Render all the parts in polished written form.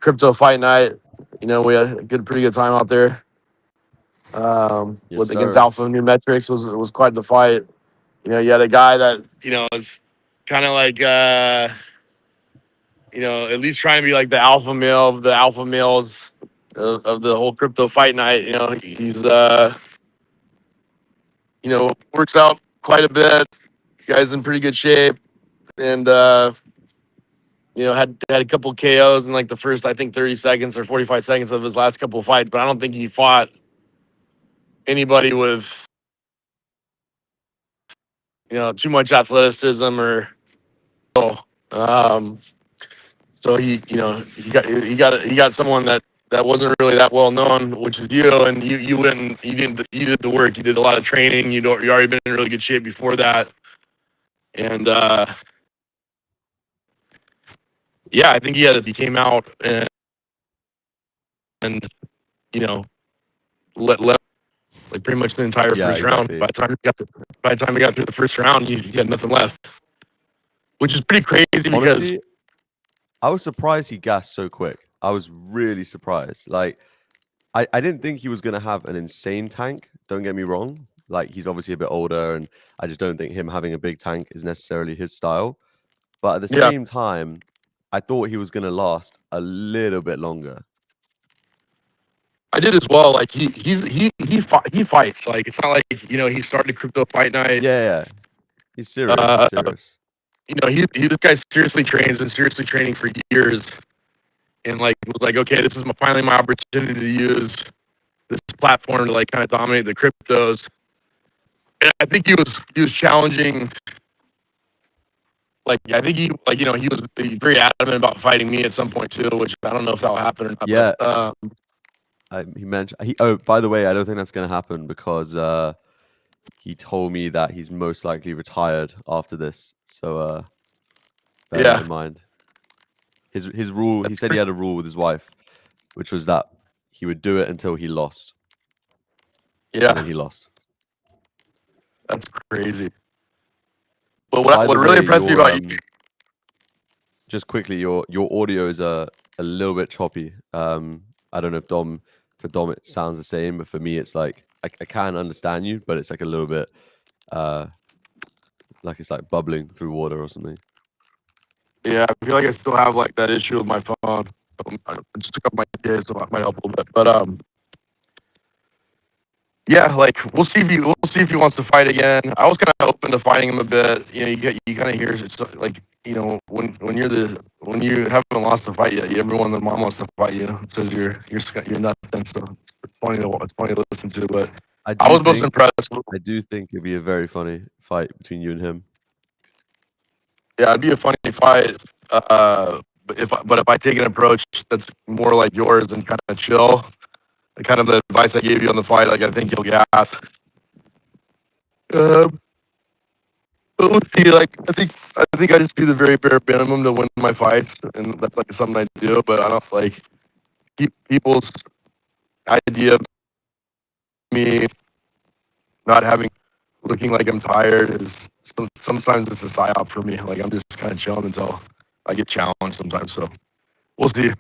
crypto fight night. You know, we had a pretty good time out there. Yes, With against sir. Alpha New Metrics was quite the fight. You know, you had a guy that is kind of like at least trying to be like the alpha male of the alpha males of the whole crypto fight night. You know, he's works out quite a bit. Guy's in pretty good shape, and had a couple KOs in like the first, I think, 30 seconds or 45 seconds of his last couple of fights. But I don't think he fought anybody with too much athleticism or um. So he got someone that wasn't really that well known, which is you, and you went and you did the work. You did a lot of training. You already been in really good shape before that, and yeah, I think he came out and you know let like pretty much the entire Yeah, first round. exactly. By the time we got through the first round, you had nothing left, which is pretty crazy because Honestly, I was surprised he gassed so quick. I was really surprised. Like, I didn't think he was going to have an insane tank. Don't get me wrong. Like, he's obviously a bit older, and I just don't think him having a big tank is necessarily his style. But at the yeah, same time, I thought he was going to last a little bit longer. I did as well. Like he fights. Like it's not like he started crypto fight night. Yeah, yeah. He's serious. He's Uh, serious. this guy seriously trains, been seriously training for years, and like was like, okay, this is finally my opportunity to use this platform to like kind of dominate the cryptos. And I think he was challenging. Like I think he was very adamant about fighting me at some point too, which I don't know if that'll happen or not. Yeah. But He mentioned. Oh, by the way, I don't think that's going to happen because he told me that he's most likely retired after this. So bear that yeah, in mind. His rule. He that's said he had a rule with his wife, which was that he would do it until he lost, and then yeah, he lost. that's crazy. But By what the really way, impressed me your about you, just quickly, your audio is a little bit choppy. I don't know if for Dom it sounds the same, but for me it's like I can understand you, but it's like a little bit uh like it's like bubbling through water or something. yeah, I feel like I still have like that issue with my phone. I just took up my kids, so it might help a little bit. But yeah, like we'll see if he wants to fight again. I was kind of open to fighting him a bit. You kind of hear it's like when you haven't lost a fight yet, everyone in the mom wants to fight you. It says you're nothing. So it's funny to listen to. But I I do was most think impressed. I do think it'd be a very funny fight between you and him. Yeah, it'd be a funny fight. But if I take an approach that's more like yours and kind of chill, kind of the advice I gave you on the fight, like I think you'll gas. Um, but we'll see. Like I think I just do the very bare minimum to win my fights, and that's like something I do. But I don't like people's idea of me not having looking like I'm tired is sometimes it's a psyop for me. Like I'm just kind of chilling until I get challenged sometimes. So we'll see.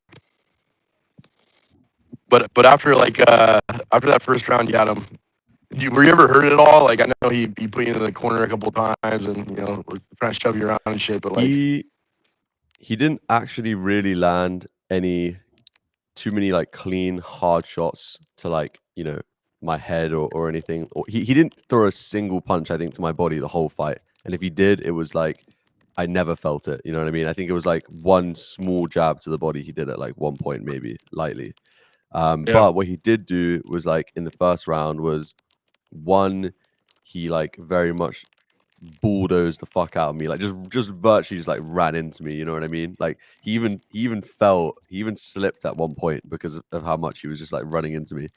But after that first round, you had him. Were you ever hurt at all? Like I know he put you in the corner a couple of times, and was trying to shove you around and shit. But like, He he didn't actually really land any too many like clean hard shots to like my head or anything, or he didn't throw a single punch I think to my body the whole fight, and if he did it was like I never felt it, you know what I mean? I think it was like one small jab to the body he did at like one point, maybe lightly. yeah, But what he did do was like in the first round was one, he like very much bulldozed the fuck out of me, like just virtually just like ran into me, you know what I mean? Like he even slipped at one point because of how much he was just like running into me.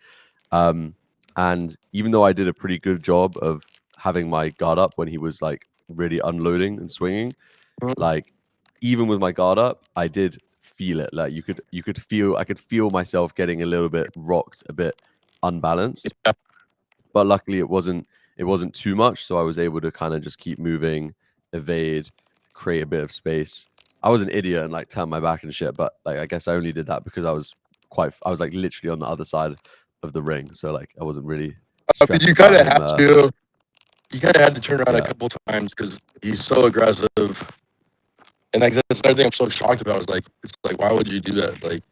um and even though I did a pretty good job of having my guard up when he was like really unloading and swinging, Mhm. like even with my guard up I did feel it. Like you could feel, I could feel myself getting a little bit rocked, a bit unbalanced, Yeah, but luckily it wasn't too much, so I was able to kind of just keep moving, evade, create a bit of space. I was an idiot and like turned my back and shit. But like, I guess I only did that because I was like literally on the other side of the ring, so like I wasn't really But stressed you about kind of him. had to. You kind of had to turn around a Yeah, couple times because he's so aggressive. And like that's another thing I'm so shocked about. Is like it's like why would you do that? Like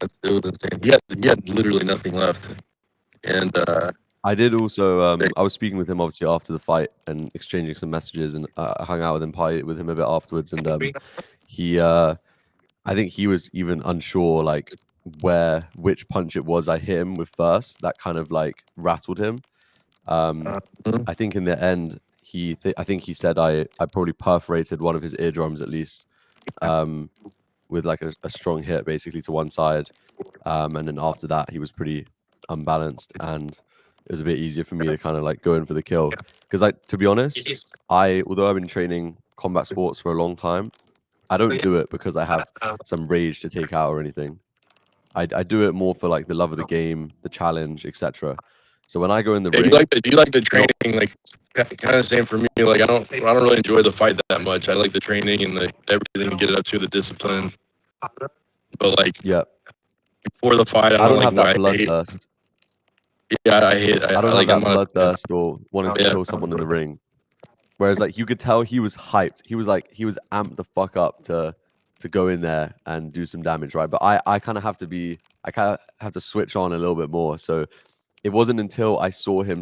it was insane. He had literally nothing left. And I did also. I was speaking with him obviously after the fight and exchanging some messages, and I hung out with him, partied with him a bit afterwards, and he. I think he was even unsure like which punch it was I hit him with first. That kind of like rattled him. I think in the end, I think he said I probably perforated one of his eardrums at least, with like a strong hit basically to one side, and then after that he was pretty unbalanced, and it was a bit easier for me to kind of like go in for the kill. Because like to be honest, although I've been training combat sports for a long time, I don't do it because I have some rage to take out or anything. I do it more for like the love of the game, the challenge, etc. So when I go in the ring, do you like the training? Like kind of the same for me. Like I don't really enjoy the fight that much. I like the training and the everything to get it up to the discipline. But like yeah, before the fight, I don't have that I hate. bloodthirst. Yeah, I hate. I don't have like I'm that not. bloodthirst or wanting to kill someone in the ring. Whereas like you could tell he was hyped. He was amped the fuck up to go in there and do some damage, right? But I kind of have to switch on a little bit more. So it wasn't until I saw him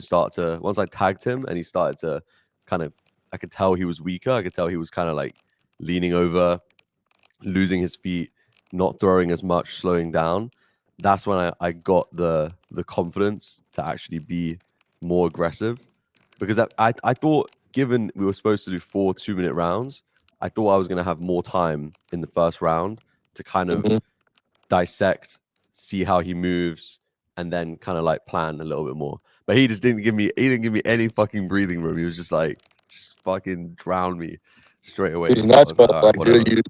once I tagged him and he started to kind of, I could tell he was weaker. I could tell he was kind of like leaning over, losing his feet, not throwing as much, slowing down. That's when I got the confidence to actually be more aggressive, because I thought, given we were supposed to do 4 2-minute rounds, I thought I was going to have more time in the first round to kind of dissect, see how he moves, and then kind of like plan a little bit more. But he didn't give me any fucking breathing room. He was just like, just fucking drown me straight away. He's nuts, Like, but like dude,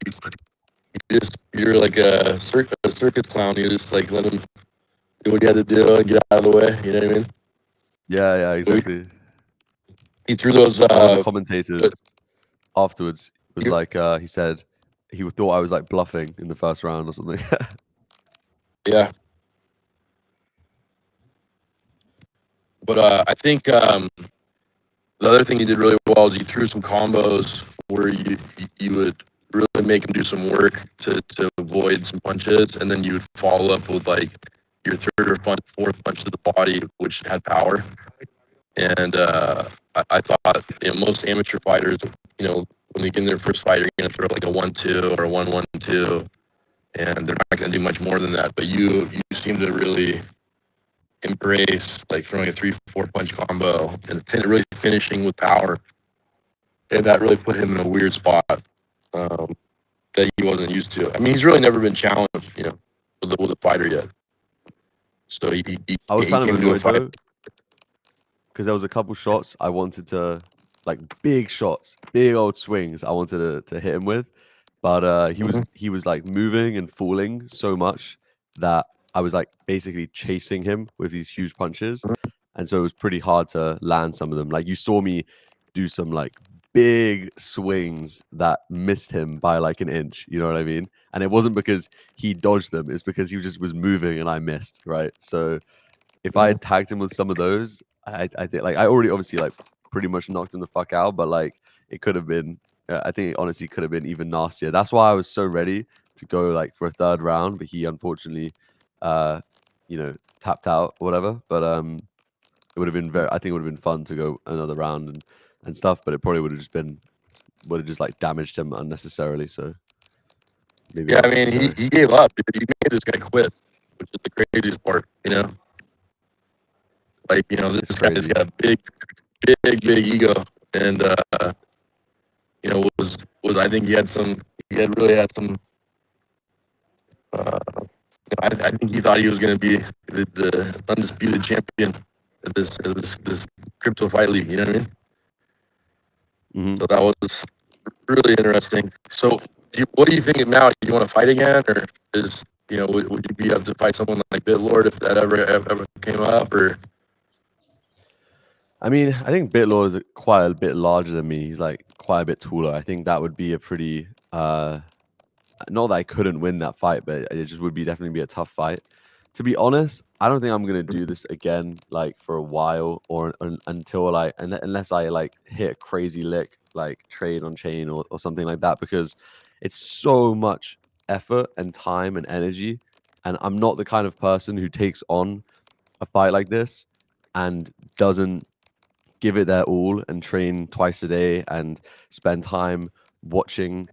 you're like a circus clown. You just like let him do what he had to do and get out of the way. You know what I mean? yeah, exactly. He threw those. One of the commentators afterwards was like, he said he thought I was like bluffing in the first round or something. Yeah. But I think the other thing you did really well is you threw some combos where you would really make him do some work to avoid some punches, and then you would follow up with like your third or fourth punch to the body, which had power. And I thought most amateur fighters, when they get in their first fight, you're going to throw like a 1-2 or a 1-1-2, and they're not going to do much more than that. But you seem to really embrace like throwing a 3-4 punch combo and really finishing with power, and that really put him in a weird spot that he wasn't used to. I mean, he's really never been challenged, with a fighter yet. So I was he kind of came to a annoyed fight. though, because there was a couple shots I wanted to, like big shots, big old swings I wanted to hit him with, but he was like moving and falling so much that I was like basically chasing him with these huge punches, and so it was pretty hard to land some of them. Like you saw me do some like big swings that missed him by like an inch, you know what I mean? And it wasn't because he dodged them, it's because he just was moving and I missed, right? So if I had tagged him with some of those, I think like I already obviously like pretty much knocked him the fuck out, but like it could have been, I think it honestly could have been even nastier. That's why I was so ready to go like for a third round, but he unfortunately, tapped out or whatever. But it would have been I think it would have been fun to go another round and stuff, but it probably would have just like damaged him unnecessarily. So maybe Yeah, not I mean, necessary. he gave up. He made this guy quit, which is the craziest part. Like It's this guy's crazy. got a big ego, and was I think he had really had some. I think he thought he was going to be the undisputed champion of this crypto fight league. You know what I mean? So that was really interesting. So, what do you think now? Do you want to fight again, or would you be up to fight someone like Bitlord if that ever came up? Or I mean, I think Bitlord is quite a bit larger than me. He's like quite a bit taller. I think that would be a pretty not that I couldn't win that fight, but it just would be definitely be a tough fight. To be honest, I don't think I'm gonna do this again, like for a while, or until unless I like hit a crazy lick, like trade on chain or something like that, because it's so much effort and time and energy, and I'm not the kind of person who takes on a fight like this and doesn't give it their all and train twice a day and spend time watching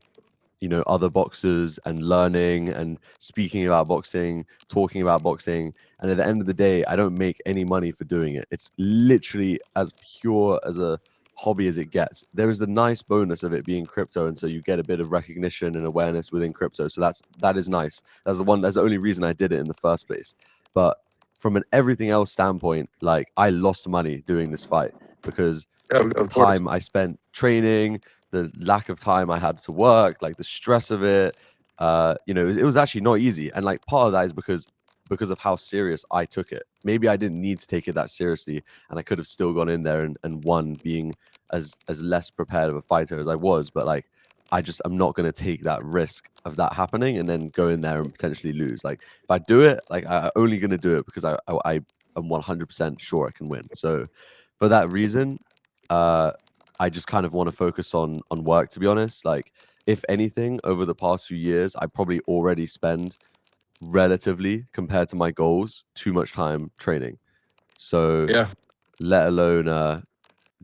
other boxers and learning and speaking about boxing, talking about boxing. And at the end of the day, I don't make any money for doing it. It's literally as pure as a hobby as it gets. There is the nice bonus of it being crypto, and so you get a bit of recognition and awareness within crypto. So that is nice. That's the only reason I did it in the first place. But from an everything else standpoint, like I lost money doing this fight because the time I spent training, the lack of time I had to work, like the stress of it. It was actually not easy. And like part of that is because of how serious I took it. Maybe I didn't need to take it that seriously, and I could have still gone in there and won, being as less prepared of a fighter as I was. But like I'm not going to take that risk of that happening and then go in there and potentially lose. Like if I do it, like I'm only going to do it because I am 100% sure I can win. So for that reason, I just kind of want to focus on work, to be honest. Like if anything, over the past few years, I probably already spend relatively, compared to my goals, too much time training. So Yeah. let alone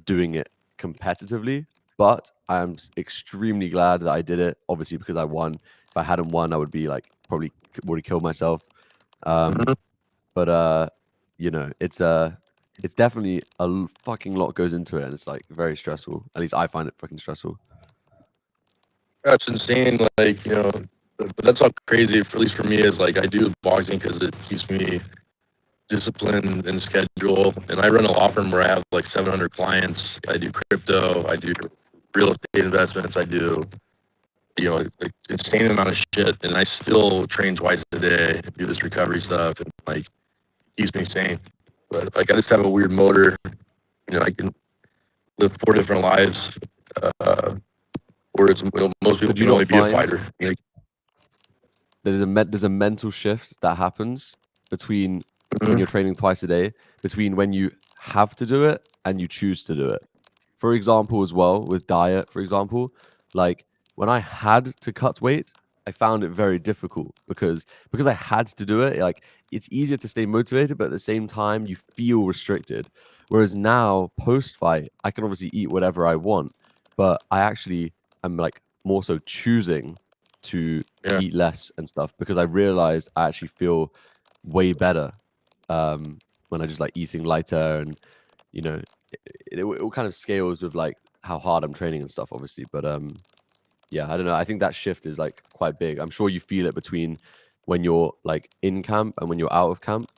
doing it competitively. But I'm extremely glad that I did it, obviously, because I won. If I hadn't won, I would be like probably would have killed myself. But it's definitely fucking lot goes into it, and it's like very stressful. At least I find it fucking stressful. That's insane. Like, but that's all crazy. For, at least for me, is like I do boxing because it keeps me disciplined and schedule. And I run a law firm where I have like 700 clients. I do crypto. I do real estate investments. I do, like insane amount of shit. And I still train twice a day, do this recovery stuff, and like keeps me sane. But like I just have a weird motor. I can live 4 different lives. Whereas most people can only be a fighter. There's a mental shift that happens between when you're training twice a day, between when you have to do it and you choose to do it. For example, as well with diet, for example, like when I had to cut weight, I found it very difficult because I had to do it. Like it's easier to stay motivated, but at the same time, you feel restricted. Whereas now, post fight, I can obviously eat whatever I want, but I actually am like more so choosing to eat less and stuff because I realized I actually feel way better when I just like eating lighter, and it all kind of scales with like how hard I'm training and stuff, obviously. But yeah, I don't know. I think that shift is like quite big. I'm sure you feel it between when you're like in camp and when you're out of camp.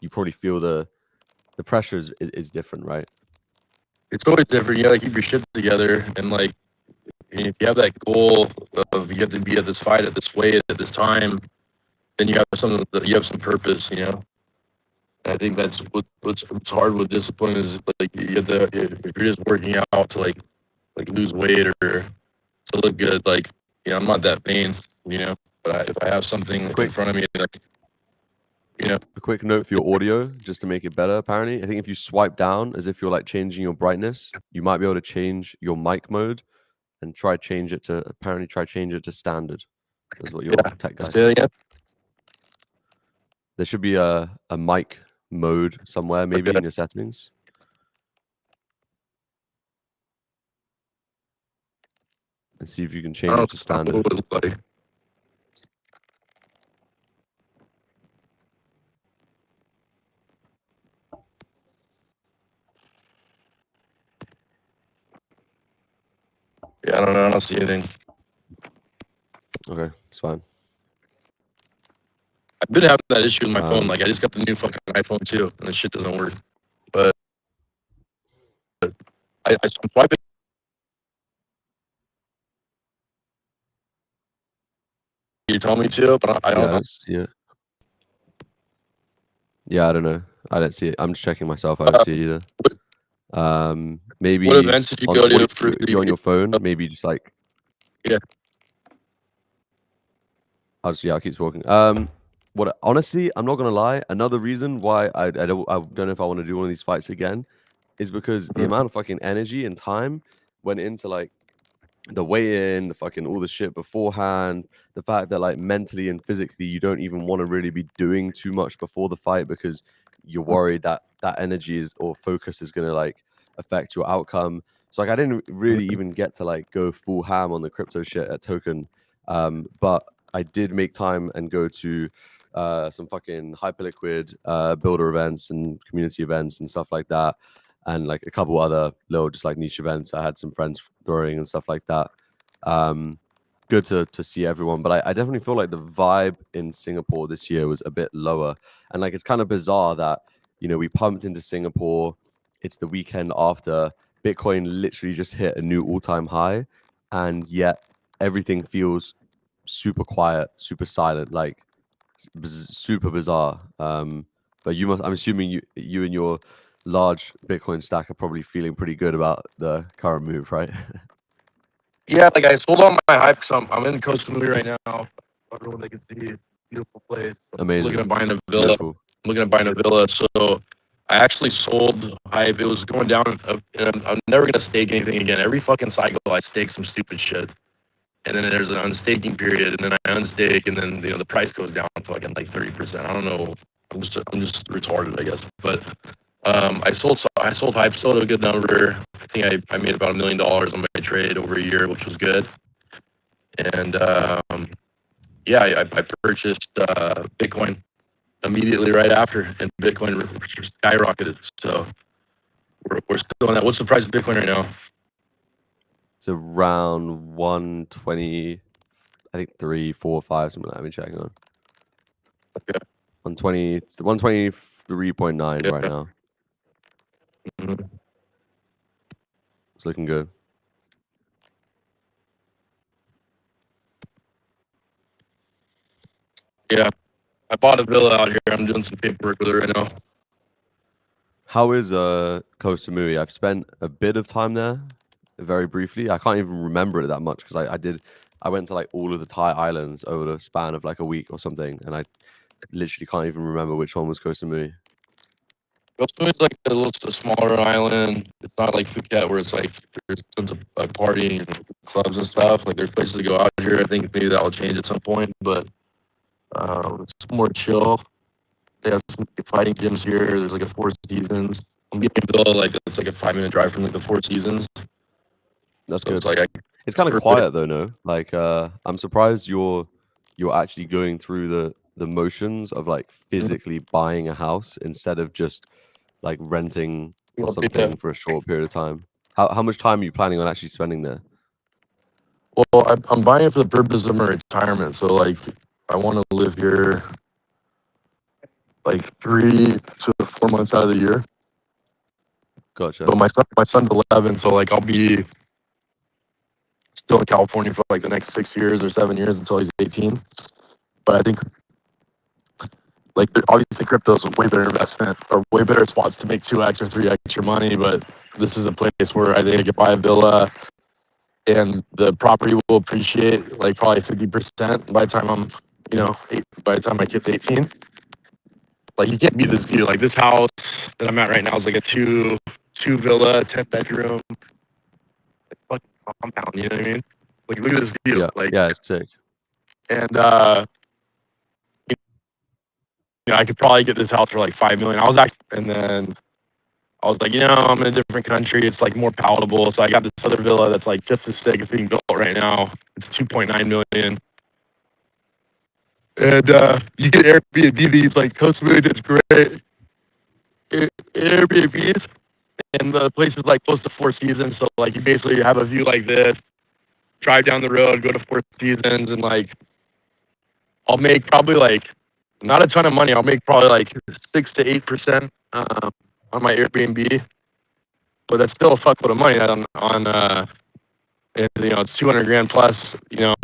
You probably feel the pressure is different, right? It's always different. You gotta keep your shit together, and like if you have that goal of you have to be at this fight at this weight at this time, then you have some purpose. And I think that's what's hard with discipline is like you have to, if you're just working out to like lose weight or to look good, like I'm not that vain, but if I have something in front of me, like A quick note for your audio, just to make it better. Apparently, I think if you swipe down as if you're like changing your brightness, you might be able to change your mic mode and try change it to standard. That's what your tech guy said. There should be a mic mode somewhere, maybe in your settings. And see if you can change it to standard. Yeah, I don't know. I don't see anything. Okay, it's fine. I've been having that issue with my phone. Like I just got the new fucking iPhone too, and the shit doesn't work. But I'm swiping. You told me to, but I don't see it. Yeah, I don't know. I don't see it. I'm just checking myself. I don't see it either. Maybe what events did you go to if you're on your phone, maybe just like I'll keep talking. What honestly, I'm not gonna lie. Another reason why I don't know if I want to do one of these fights again is because the amount of fucking energy and time went into like the weigh-in, the fucking all the shit beforehand, the fact that like mentally and physically you don't even want to really be doing too much before the fight because you're worried that that energy is or focus is gonna like affect your outcome. So like I didn't really even get to like go full ham on the crypto shit at Token, but I did make time and go to some fucking hyperliquid builder events and community events and stuff like that, and like a couple other little just like niche events. I had some friends throwing and stuff like that. Good to see everyone, but I definitely feel like the vibe in Singapore this year was a bit lower, and like it's kind of bizarre that we pumped into Singapore. It's the weekend after Bitcoin literally just hit a new all-time high, and yet everything feels super quiet, super silent, like super bizarre. But I'm assuming you and your large Bitcoin stack are probably feeling pretty good about the current move, right? Yeah, like I sold all my hype because I'm in Costa Mui right now. Everyone they can see, beautiful place. I'm looking Amazing. at buying a villa. Beautiful. I'm looking at buying a villa. So I actually sold hype. It was going down. And I'm never gonna stake anything again. Every fucking cycle, I stake some stupid shit, and then there's an unstaking period, and then I unstake, and then the price goes down to fucking like 30%. I don't know. I'm just retarded, I guess. But I sold hype still at a good number. I think I made about $1 million on my trade over a year, which was good. And yeah, I purchased Bitcoin immediately right after, and Bitcoin skyrocketed. So we're still on that. What's the price of Bitcoin right now? It's around 120, I think 3, 4, 5, something like that. I've been checking on. Okay. 123.9 Yeah. right now. Mhm. It's looking good. Yeah, I bought a villa out here. I'm doing some paperwork with it right now. How is Koh Samui? I've spent a bit of time there, very briefly. I can't even remember it that much because I went to like all of the Thai islands over the span of like a week or something, and I literally can't even remember which one was Koh Samui. It's like a smaller island. It's not like Phuket where it's like there's tons of like partying and clubs and stuff. Like there's places to go out here. I think maybe that will change at some point, but it's more chill. They have some fighting gyms here. There's like a Four Seasons. I'm getting a villa like it's like a 5 minute drive from like the Four Seasons. That's So it's good. like It's it's kind of perfect. quiet though, no? Like I'm surprised you're actually going through the motions of like physically buying a house instead of just like renting You or know, something for a short period of time. How much time are you planning on actually spending there? well, I'm buying it for the purpose of my retirement. So like I want to live here like 3 to 4 months out of the year. Gotcha. But my son's 11, so like I'll be still in California for like the next 6 years or 7 years until he's 18. But I think like obviously crypto is a way better investment or way better spots to make 2x or 3x your money. But this is a place where I think I could buy a villa and the property will appreciate like probably 50% by the time by the time my kid's 18. Like you can't beat this view. Like this house that I'm at right now is like a two villa, 10 bedroom, fucking compound. You know what I mean? Like look at this view. Yeah. Like Yeah, it's sick. and I could probably get this house for like 5 million. And then I was like, I'm in a different country. It's like more palatable. So I got this other villa that's like just as sick. It's being built right now. It's 2.9 million. And you get Airbnb these like Costa Mood is great. Airbnbs and the place is like close to Four Seasons. So like you basically have a view like this, drive down the road, go to Four Seasons, and like I'll make probably like not a ton of money. I'll make probably like 6 to 8% on my Airbnb, but that's still a fuckload of money it's 200 grand plus, when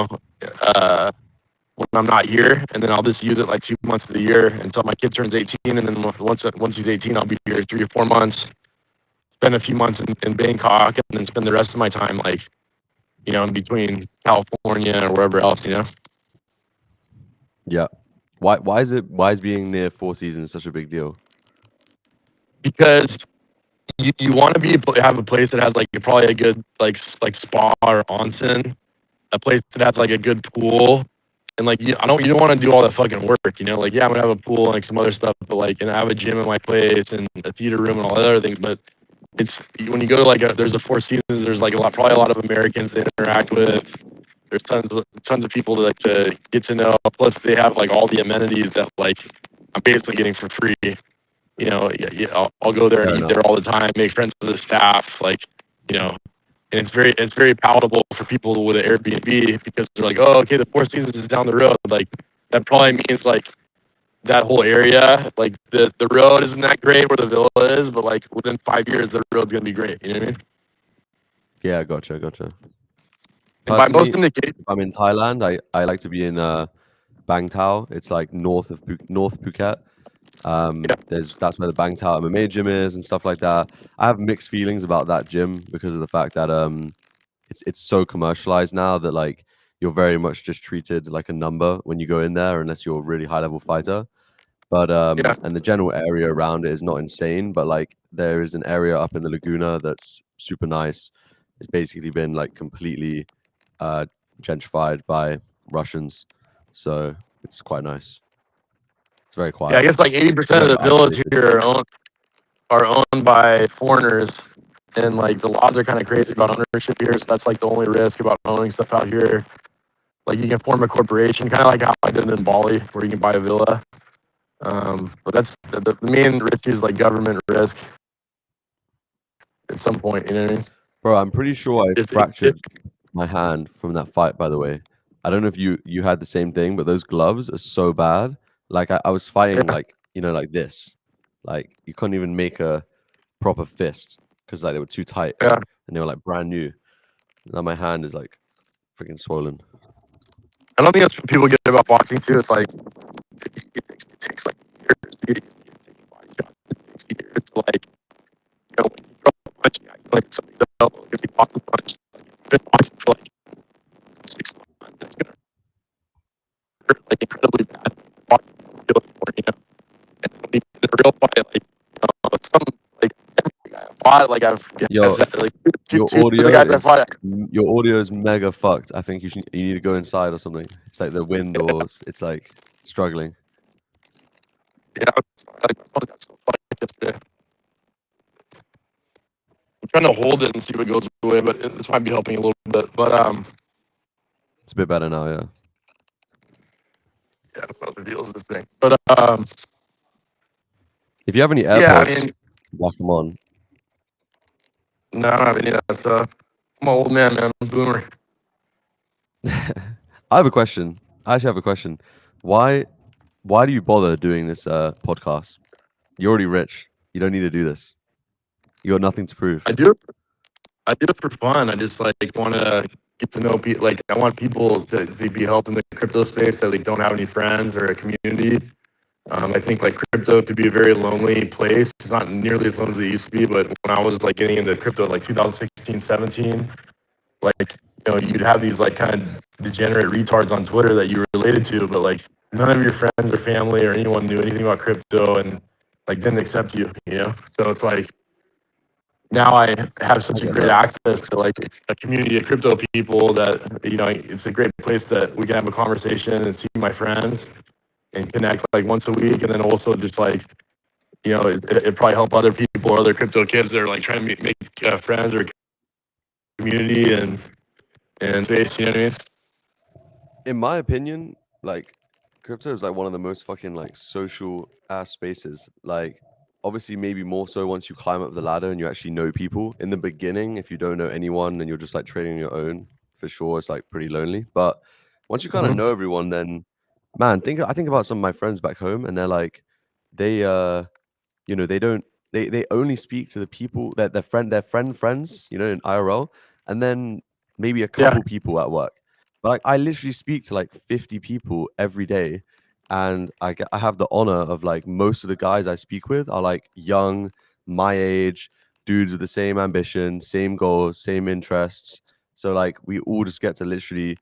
I'm not here, and then I'll just use it like 2 months of the year until my kid turns 18, and then once he's 18, I'll be here 3 or 4 months, spend a few months in Bangkok, and then spend the rest of my time like, in between California or wherever else. Yeah. Why is being near Four Seasons such a big deal? because you want to be have a place that has like probably a good like spa or onsen, a place that has like a good pool, and like you don't want to do all that fucking work, you know. Like yeah, I'm gonna have a pool and like some other stuff, but like and I have a gym in my place and a theater room and all that other things. But it's when you go to like there's a Four Seasons, there's like probably a lot of Americans to interact with. There's tons of people to get to know. Plus they have like all the amenities that like I'm basically getting for free. You know, yeah, I'll go there and Fair eat enough. there all the time, make friends with the staff, like, you know, and it's very palatable for people with an Airbnb because they're like, oh, okay, the Four Seasons is down the road. Like that probably means like that whole area, like the road isn't that great where the villa is, but like within 5 years the road's gonna be great. You know what I mean? Yeah, gotcha. And by most Personally, indications, if I'm in Thailand, I like to be in Bang Tao. It's like North Phuket. yeah, That's where the Bang Tao MMA gym is and stuff like that. I have mixed feelings about that gym because of the fact that it's so commercialized now that like you're very much just treated like a number when you go in there unless you're a really high level fighter. But yeah, and the general area around it is not insane, but like there is an area up in the Laguna that's super nice. It's basically been like completely uh gentrified by Russians. So it's quite nice. It's very yeah. I quiet. guess like 80% of Very the villas isolated. here are owned by foreigners, and like the laws are kind of crazy about ownership here. So that's like the only risk about owning stuff out here. Like you can form a corporation, kind of like how I did in Bali, where you can buy a villa. But that's the main risk is like government risk at some point. You know what I mean? Bro, I'm pretty sure I If fractured my hand from that fight, by the way. I don't know if you had the same thing, but those gloves are so bad. Like I was fighting yeah, like, like this. Like you couldn't even make a proper fist because like they were too tight yeah. and they were like brand new. Now my hand is like freaking swollen. I don't think that's what people get about boxing too. It's like it takes like years to get used to taking body shots. It takes years to like when you throw a punch, you act like something developed because you block the punch. Like if you've been boxing for like 6 months, that's gonna hurt like incredibly bad. Boxing don't feel anymore, you know. And when you get in a real fight, like some like every guy I fought, like I've Your like your two of the audio guys I is fought. your audio is mega fucked. I think you need to go inside or something. It's like the wind or it's like struggling. Yeah, like, I got so funny yesterday. I'm trying to hold it and see if it goes away, but this might be helping a little bit. But It's a bit better now, yeah. yeah, I don't know the deal is this thing. But If you have any yeah, I AirPods, mean, whack them on. no, I don't have any of that stuff. I'm an old man. I'm a boomer. I have a question. I actually have a question. Why why do you bother doing this podcast? You're already rich. You don't need to do this. You got nothing to prove. I do it. I do it for fun. I just like want to get to know people. Like I want people to be helped in the crypto space that like don't have any friends or a community. I think like crypto could be a very lonely place. It's not nearly as lonely as it used to be. But when I was like getting into crypto, like 2016, 17, like you'd have these like kind of degenerate retards on Twitter that you related to, but like none of your friends or family or anyone knew anything about crypto and like didn't accept you. You know, so it's like now I have I such a get great that. access to like a community of crypto people that it's a great place that we can have a conversation and see my friends and connect like once a week, and then also just like it probably help other people or other crypto kids that are like trying to make friends or community and space. You know what I mean? In my opinion, like crypto is like one of the most fucking like social ass spaces. Like obviously maybe more so once you climb up the ladder and you actually know people. In the beginning, if you don't know anyone and you're just like trading on your own, for sure it's like pretty lonely. But once you kind of Mhm. know everyone, then man, I think about some of my friends back home and they're like they they don't they only speak to the people that their friends, in IRL, and then maybe a Yeah, couple people at work. But like I literally speak to like 50 people every day, and I have the honor of like most of the guys I speak with are like young, my age, dudes with the same ambition, same goals, same interests. So like we all just get to literally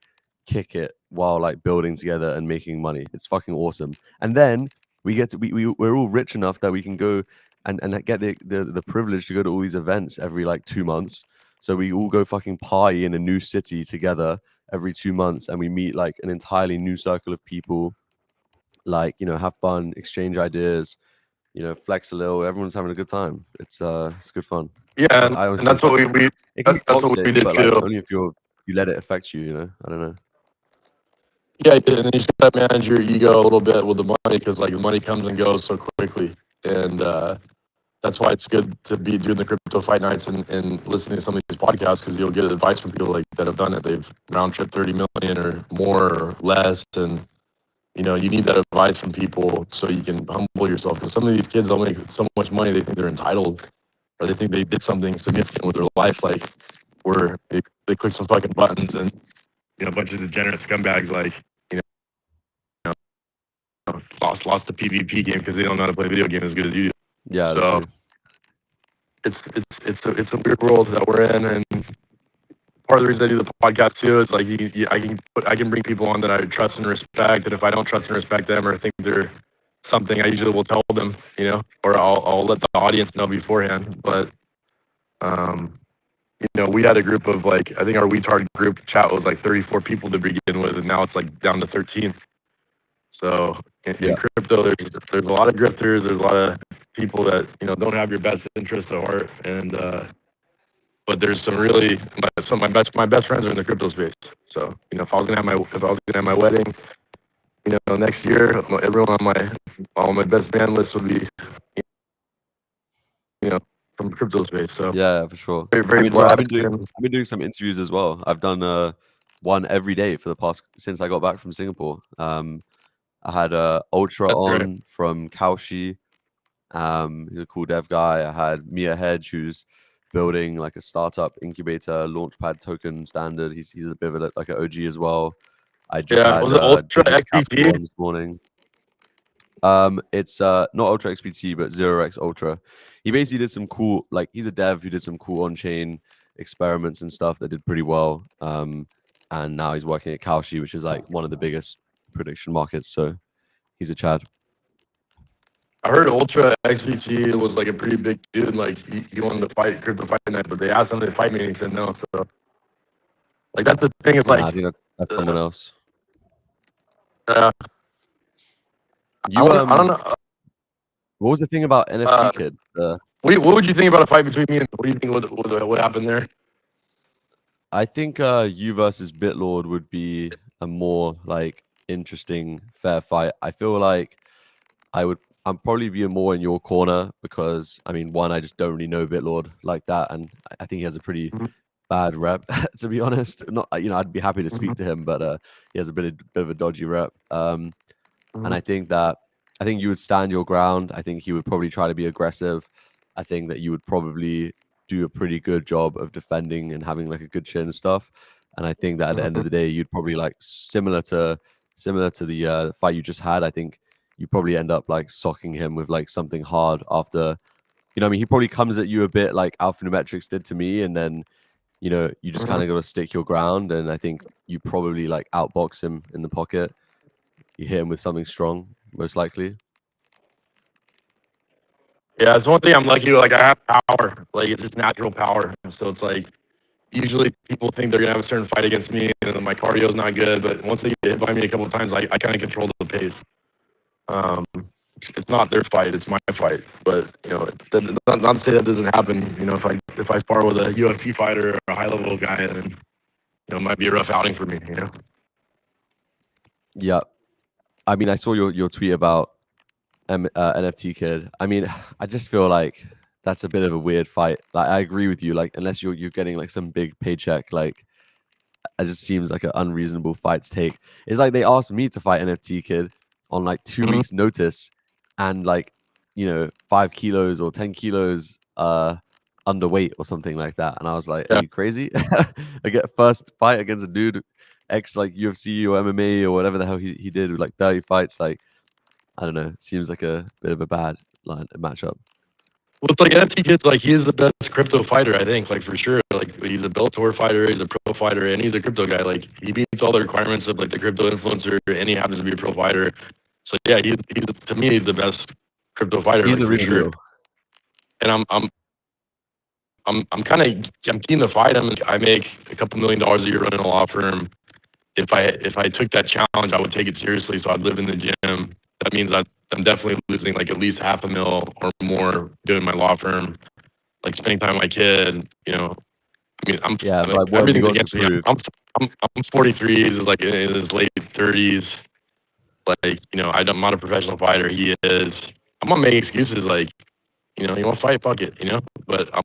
kick it while like building together and making money. It's fucking awesome. And then we get to we're all rich enough that we can go and get the privilege to go to all these events every like 2 months. So we all go fucking party in a new city together every 2 months, and we meet like an entirely new circle of people. Like, you know, have fun, exchange ideas, you know, flex a little. Everyone's having a good time. It's good fun. Yeah, But and, I and honestly that's what think we it can be that's what we toxic, did but like too. only if you let it affect you. You know, I don't know. Yeah, and then you just gotta manage your ego a little bit with the money because like the money comes and goes so quickly, and that's why it's good to be doing the crypto fight nights and listening to some of these podcasts because you'll get advice from people like that have done it. They've round trip 30 million or more or less, and you know you need that advice from people so you can humble yourself because some of these kids they'll make so much money they think they're entitled or they think they did something significant with their life, like where they click some fucking buttons and you know a bunch of degenerate scumbags like you know lost the PvP game because they don't know how to play video game as good as you do. Yeah, So literally. it's a weird world that we're in, and part of the reason I do the podcast too is like I can bring people on that I trust and respect, and if I don't trust and respect them or think they're something, I usually will tell them, you know, or I'll let the audience know beforehand. But you know, we had a group of like I think our WeTard group chat was like 34 people to begin with, and now it's like down to 13. So in Yeah, crypto, there's a lot of grifters. There's a lot of people that you know don't have your best interest at heart, and but there's some really some of my best friends are in the crypto space. So you know, if I was gonna have my wedding, you know, next year, everyone on my best man list would be you know from the crypto space. So yeah, for sure. very I very mean, bro, blessed. And I've been doing some interviews as well. I've done one every day for the past since I got back from Singapore. I had Ultra that's great. on from Kaoshi. He's a cool dev guy. I had Mia Hedge, who's building like a startup incubator launchpad token standard. He's a bit of like an OG as well. I just Yeah, had was it Ultra Digital Capital XPT? on this morning. It's not Ultra XPT, but 0x Ultra. He basically did some cool, like he's a dev who did some cool on-chain experiments and stuff that did pretty well. And now he's working at Kaoshi, which is like one of the biggest prediction markets. So he's a Chad. I heard Ultra XPT was like a pretty big dude. Like he wanted to fight crypto fight night, but they asked him to fight me, and he said no. So like that's the thing. It's Nah, like I think that's someone uh, else. uh, You I don't know. what was the thing about Uh, NFT Kid? what would you think about a fight between me and what do you think what happened there? I think you versus Bitlord would be a more like interesting fair fight. I feel like I'm probably be more in your corner because I mean, one, I just don't really know Bitlord like that, and I think he has a pretty Mhm, bad rep, to be honest. Not, you know, I'd be happy to speak mhm, to him, but he has a bit of a dodgy rep. And mhm, I think you would stand your ground. I think he would probably try to be aggressive. I think that you would probably do a pretty good job of defending and having like a good chin and stuff. And I think that at the end of mhm, the day, you'd probably like similar to the fight you just had. I think you probably end up like socking him with like something hard after. You know, what I mean, he probably comes at you a bit like Alphanumetrics did to me, and then you know you just mhm. kind of got to stick your ground. And I think you probably like outbox him in the pocket. You hit him with something strong, most likely. Yeah, it's one thing I'm lucky with. Like I have power, like it's just natural power. So it's like usually people think they're gonna have a certain fight against me, and my cardio's not good. But once they get hit by me a couple of times, I kind of control the pace. Um, it's not their fight; it's my fight. But you know, not to say that doesn't happen. You know, if I spar with a UFC fighter or a high level guy, then you know, it might be a rough outing for me. You know. Yeah, I mean, I saw your tweet about NFT Kid. I mean, I just feel like that's a bit of a weird fight. Like, I agree with you. Like, unless you're getting like some big paycheck, like it just seems like an unreasonable fight to take. It's like they asked me to fight NFT Kid on like two Mhm. weeks' notice, and like 5 kilos or 10 kilos underweight or something like that. And I was like, "Are Yeah. you crazy?" I get first fight against a dude ex like UFC or MMA or whatever the hell he did with like 30 fights. Like I don't know, seems like a bit of a bad matchup. with like NFT kids, like he is the best crypto fighter, I think, like for sure. Like he's a Bellator fighter, he's a pro fighter, and he's a crypto guy. Like he meets all the requirements of like the crypto influencer, and he happens to be a pro fighter. So yeah, he's to me he's the best crypto fighter, He's like the for real sure. deal. And I'm keen to fight him. I make a couple $1 million a year running a law firm. If I took that challenge, I would take it seriously. So I'd live in the gym. That means I'm definitely losing like at least $500,000 or more doing my law firm, like spending time with my kid. You know, I mean, Yeah, like but what have you everything's got to against me. prove? I'm 43. He's like in his late 30s. Like you know, I'm not a professional fighter. He is. I'm not making excuses. Like you know, you want to fight, fuck it. You know, but I'm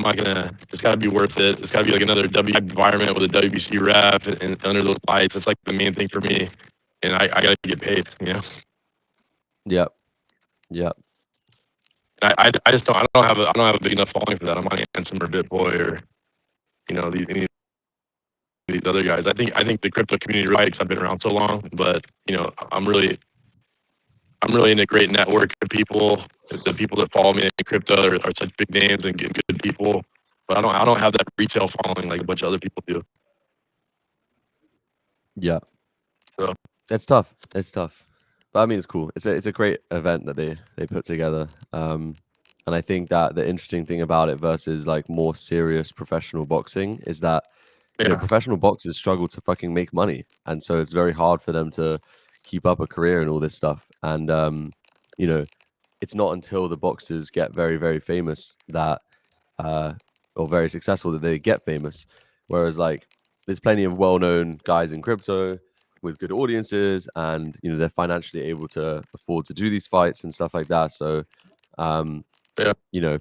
not gonna. It's got to be worth it. It's got to be like another W environment with a WBC ref and under those lights. That's like the main thing for me, and I gotta get paid. You know. Yep. Yep. And I just don't have a big enough following for that. I'm not Handsome or BitBoy or you know any of these other guys. I think the crypto community really because I've been around so long. But you know, I'm really in a great network of people. The people that follow me in crypto are such big names and good people. But I don't have that retail following like a bunch of other people do. Yeah. So It's tough. It's tough. But I mean it's cool. It's a great event that they put together. And I think that the interesting thing about it versus like more serious professional boxing is that you know yeah, professional boxers struggle to fucking make money, and so it's very hard for them to keep up a career and all this stuff. And you know, it's not until the boxers get very famous that uh, or very successful that they get famous. Whereas like there's plenty of well-known guys in crypto with good audiences, and you know they're financially able to afford to do these fights and stuff like that. So um, yeah, you know,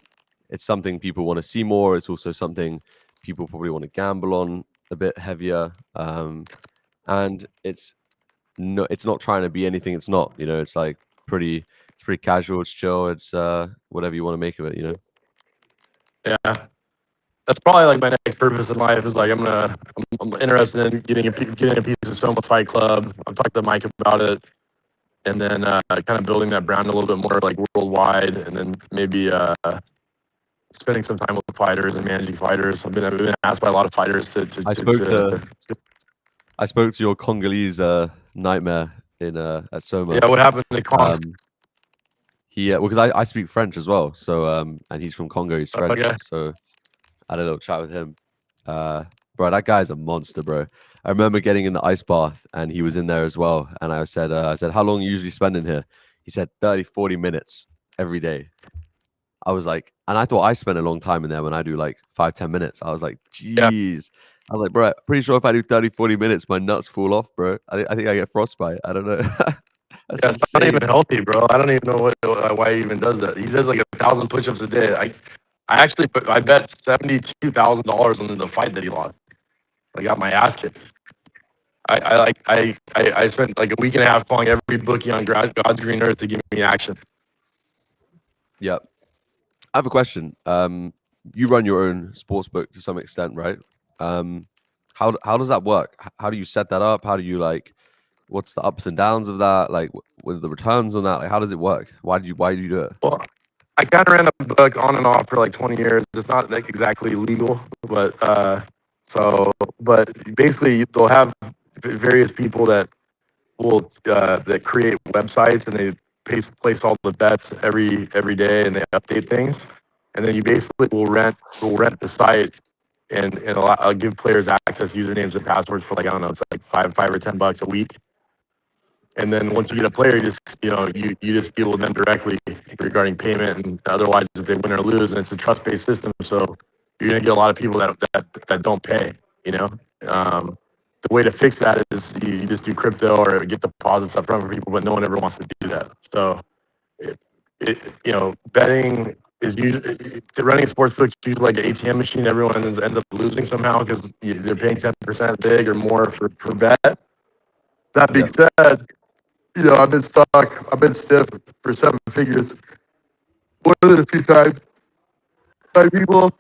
it's something people want to see more. It's also something people probably want to gamble on a bit heavier. And it's not trying to be anything it's not. You know, it's like pretty casual. It's chill. It's whatever you want to make of it. You know. yeah. That's probably like my next purpose in life is like I'm interested in getting a piece of Soma Fight Club. I've talked to Mike about it, and then kind of building that brand a little bit more like worldwide, and then maybe spending some time with fighters and managing fighters. I've been asked by a lot of fighters I spoke to I spoke to your Congolese nightmare in at Soma. yeah. What happened to Kong? Um, he well, because I speak French as well. So and he's from Congo. He's French. Okay, So I had a little chat with him. Bro, that guy's a monster, bro. I remember getting in the ice bath and he was in there as well. And I said, how long you usually spend in here? He said 30, 40 minutes every day. I was like, and I thought I spent a long time in there when I do like 5, 10 minutes. I was like, yeah. geez. I was like, bro, pretty sure if I do 30, 40 minutes, my nuts fall off, bro. I think I get frostbite. I don't know. That's Yeah, it's not even insane. healthy, bro. I don't even know why he even does that. He does like 1,000 push-ups a day. I actually I bet $72,000 on the fight that he lost. I got my ass kicked. I spent like a week and a half calling every bookie on God's green earth to give me action. Yep. I have a question. You run your own sports book to some extent, right? How does that work? How do you set that up? How do you like? What's the ups and downs of that? Like, what are the returns on that? Like, how does it work? Why do you do it? Well, I kind of ran a book on and off for like 20 years. It's not like exactly legal, but but basically they'll have various people that will that create websites and they place all the bets every day and they update things, and then you basically will rent the site and give players access usernames and passwords for like I don't know, it's like five or $10 a week. And then once you get a player, you just deal with them directly regarding payment, and otherwise if they win or lose, and it's a trust based system, so you're gonna get a lot of people that don't pay. You know, the way to fix that is you just do crypto or get deposits up front for people, but no one ever wants to do that. So betting is usually running a sports book is usually like an ATM machine. Everyone ends up losing somehow because they're paying 10% big or more for bet. That being Yeah. said, I've been stuck. I've been stiff for 7 figures more than a few times by people,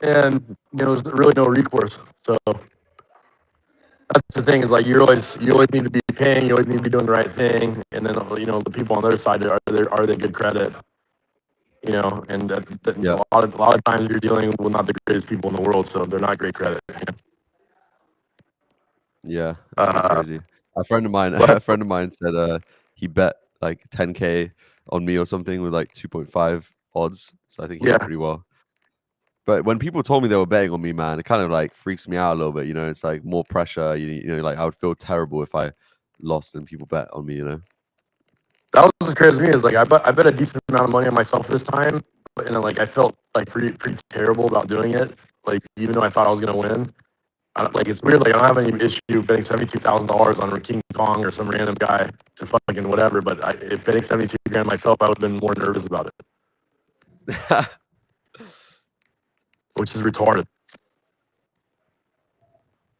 and there's really no recourse. So that's the thing is like you always need to be paying. You always need to be doing the right thing, and then the people on the other side are they good credit? you know, and Yeah. a lot of times you're dealing with not the greatest people in the world, so they're not great credit. Yeah, it's pretty crazy. A friend of mine, But a friend of mine said he bet like 10K on me or something with like 2.5 odds. So I think he did yeah, pretty well. But when people told me they were betting on me, man, it kind of like freaks me out a little bit. You know, it's like more pressure. You know, like I would feel terrible if I lost and people bet on me. You know. that was what's crazy to me is like I bet a decent amount of money on myself this time, but and like I felt like pretty terrible about doing it. Like even though I thought I was gonna win, like it's weird. Like I don't have any issue betting $72,000 on King Kong or some random guy to fucking whatever. But if betting 72 grand myself, I would have been more nervous about it, which is retarded.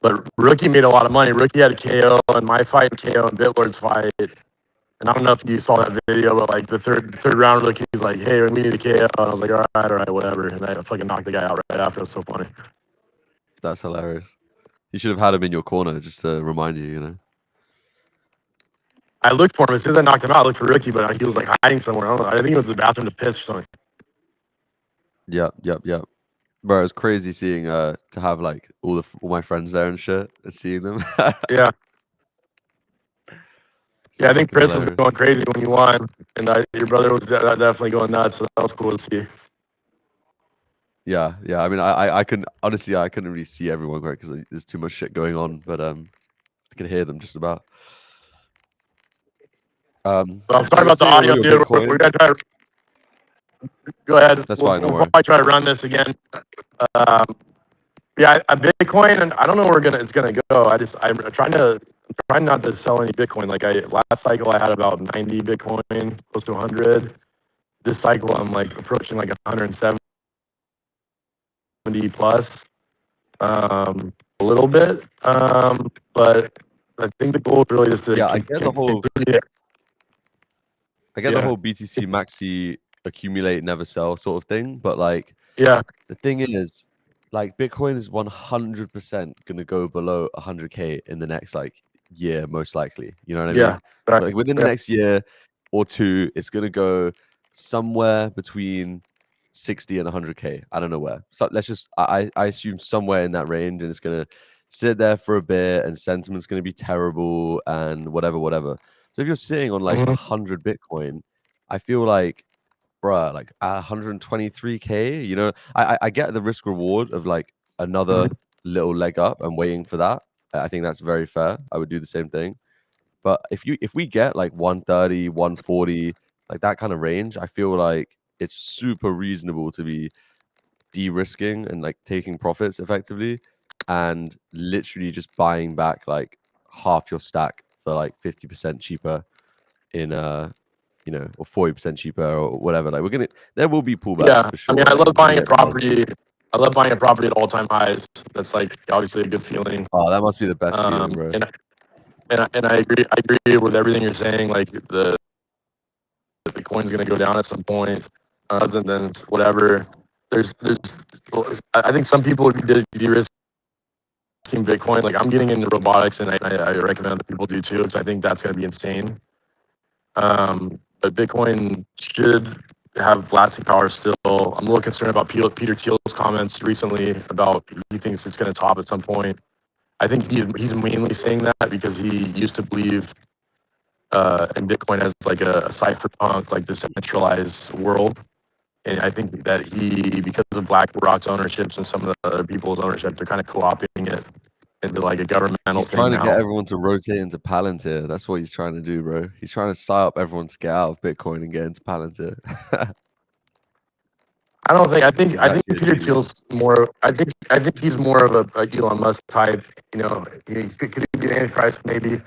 But Rookie made a lot of money. Rookie had a KO in my fight and KO in Bitlord's fight. And I don't know if you saw that video, but like the third round, Rookie's like, "Hey, we need a KO," and I was like, "All right, whatever." And I fucking knocked the guy out right after. It was so funny. That's hilarious. You should have had him in your corner just to remind you. You know. I looked for him as soon as I knocked him out. I looked for Rookie, but he was like hiding somewhere. I don't know. I think he went to the bathroom to piss or something. Yep. Bro, it's crazy seeing to have like all my friends there and shit and seeing them. Yeah. It's Yeah, I think fucking Chris was hilarious. going crazy when you won, and your brother was definitely going nuts. So that was cool to see. Yeah. I mean, I can honestly, I couldn't really see everyone right because there's too much shit going on, but I can hear them just about. I'm So sorry you're about the saying all audio, your dude. We're Bitcoin? gonna try to go ahead. That's We'll fine, don't worry. probably try to run this again. Um, yeah, a Bitcoin, and I don't know where it's gonna go. I'm trying not to sell any Bitcoin. Like last cycle, I had about 90 Bitcoin, close to 100. This cycle, I'm like approaching like 170 plus, a little bit. But I think the goal is really just to Yeah, I get the whole continue. Yeah, BTC maxi accumulate, never sell sort of thing, but like yeah, the thing is, like Bitcoin is 100% gonna go below 100K in the next like year, most likely. You know what I yeah. mean? Right. Like within the Yeah, next year or two, it's gonna go somewhere between 60 and 100K. I don't know where. So let's just I assume somewhere in that range, and it's gonna sit there for a bit, and sentiment's gonna be terrible and whatever. So if you're sitting on like mhm, 100 Bitcoin, I feel like bruh, like 123K, you know, I get the risk reward of like mhm. another little leg up and waiting for that. I think that's very fair. I would do the same thing. But if we get like 130, 140, like that kind of range, I feel like it's super reasonable to be de-risking and like taking profits effectively and literally just buying back like half your stack for like 50% cheaper in you know, or 40% cheaper or whatever. Like there will be pullbacks Yeah. for I mean, sure. Like you're gonna get buying. I love buying a property at all-time highs. That's like obviously a good feeling. Oh, that must be the best feeling, bro. And I agree with everything you're saying. Like the coin's gonna go down at some point, and then it's whatever. There's I think some people would be de-risking Bitcoin. Like I'm getting into robotics, and I recommend that people do too, because I think that's gonna be insane. But Bitcoin should have lasting power still. I'm a little concerned about Peter Thiel's comments recently about he thinks it's going to top at some point. I think he's mainly saying that because he used to believe in Bitcoin as like a cypherpunk, like decentralized world. And I think that because of BlackRock's ownerships and some of the other people's ownership, they're kind of co-opting it into like a governmental He's thing trying to get now. everyone to rotate into Palantir. That's what he's trying to do, bro. He's trying to sign up everyone to get out of Bitcoin and get into Palantir. I don't think. He's I think actually a Peter genius. Thiel's more. I think he's more of a Elon Musk type. You know, could he be an antichrist maybe?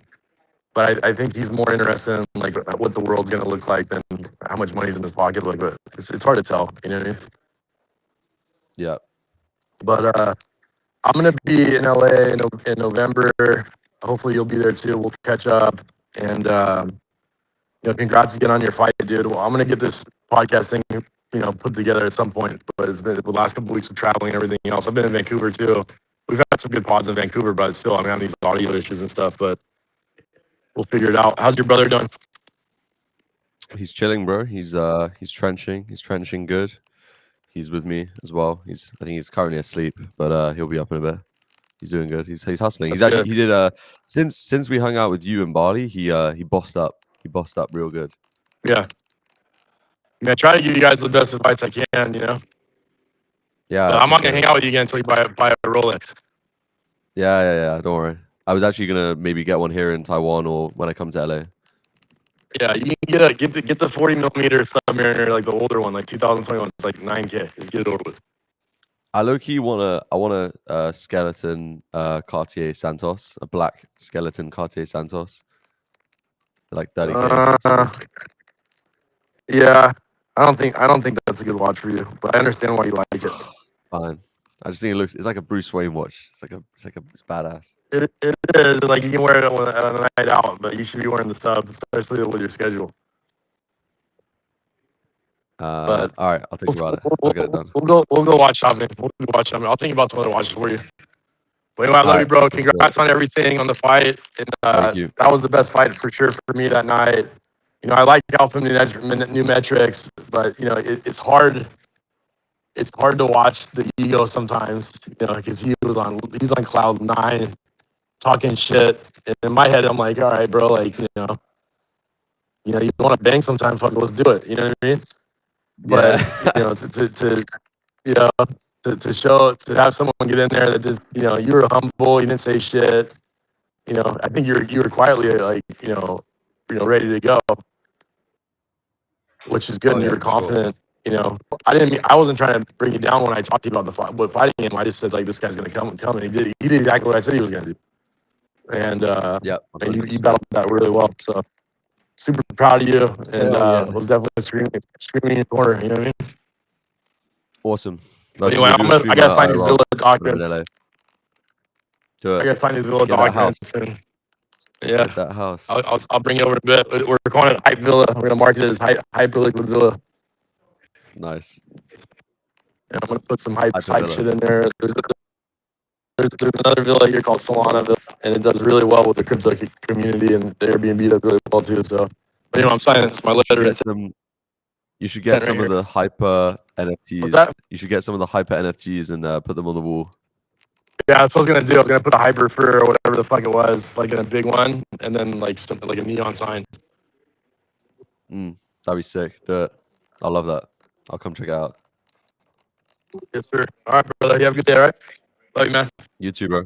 But I think he's more interested in like what the world's gonna look like than how much money's in his pocket. Like, but it's hard to tell. You know what I mean? Yeah. But I'm gonna be in LA in November. Hopefully you'll be there too. We'll catch up. And you know, congrats again on your fight, dude. Well, I'm gonna get this podcast thing, you know, put together at some point. But it's been the last couple of weeks of traveling and everything else. I've been in Vancouver too. We've had some good pods in Vancouver, but still, I'm having these audio issues and stuff. But we'll figure it out. How's your brother doing? He's chilling, bro. He's trenching. He's trenching good. He's with me as well. I think he's currently asleep, but he'll be up in a bit. He's doing good. He's hustling. That's good. He did since we hung out with you in Bali, he bossed up. He bossed up real good. Yeah. I mean, I try to give you guys the best advice I can, you know. Yeah, But I I'm not gonna appreciate hang it. out with you again until you buy a Rolex. Yeah. Don't worry. I was actually gonna maybe get one here in Taiwan or when I come to LA. Yeah, you can get the 40mm Submariner, like the older one, like 2021. It's like 9K. Just get it over with. I low key I want a skeleton Cartier Santos, a black skeleton Cartier Santos. Like 30K. Yeah, I don't think that's a good watch for you, but I understand why you like it. Fine. I just think it's like a Bruce Wayne watch. It's badass. It is like you can wear it on a night out, but you should be wearing the sub, especially with your schedule. But All right, I'll think about it. I'll get it done. We'll go watch shopping. We'll go watch shopping. I'll think about some other watches for you. But anyway, I love you, bro. Congrats on everything on the fight. And, Thank you. that was the best fight for sure for me that night. You know, I like Alpha New Metrics, but you know, it's hard. It's hard to watch the ego sometimes, you know, because he's on cloud 9, talking shit. And in my head, I'm like, all right, bro, like, you know, you want to bang sometime, fuck it, let's do it. You know what I mean? But Yeah. you know, to you know, to have someone get in there that just, you know, you were humble, you didn't say shit. You know, I think you were quietly like, you know, ready to go, which is good, and you were confident. You know, I wasn't trying to bring you down when I talked to you about fighting him. I just said like, this guy's gonna come, and he did. He did exactly what I said he was gonna do, and Yeah. and you battled that really well. So super proud of you, and was definitely screaming in your corner. You know what I mean? Awesome. Anyway, I gotta sign these Villa documents. I gotta sign these Villa documents, and yeah, Get that house. I'll bring you over in a bit. We're calling it Hype Villa. We're gonna market it as Hyper Liquid Villa. Nice. And I'm gonna put some hype shit in there. There's another villa here called Solana Villa, and it does really well with the crypto community, and the Airbnb does really well too. So, but anyway, I'm signing my letter. You should get some of the hyper NFTs. What's that? You should get some of the hyper NFTs and put them on the wall. Yeah, that's what I was gonna do. I was gonna put a hyper fur or whatever the fuck it was, like in a big one, and then like something like a neon sign. That'd be sick. Do it. I love that. I'll come check it out. Yes, sir. All right, brother. You have a good day, all right? Love you, man. You too, bro.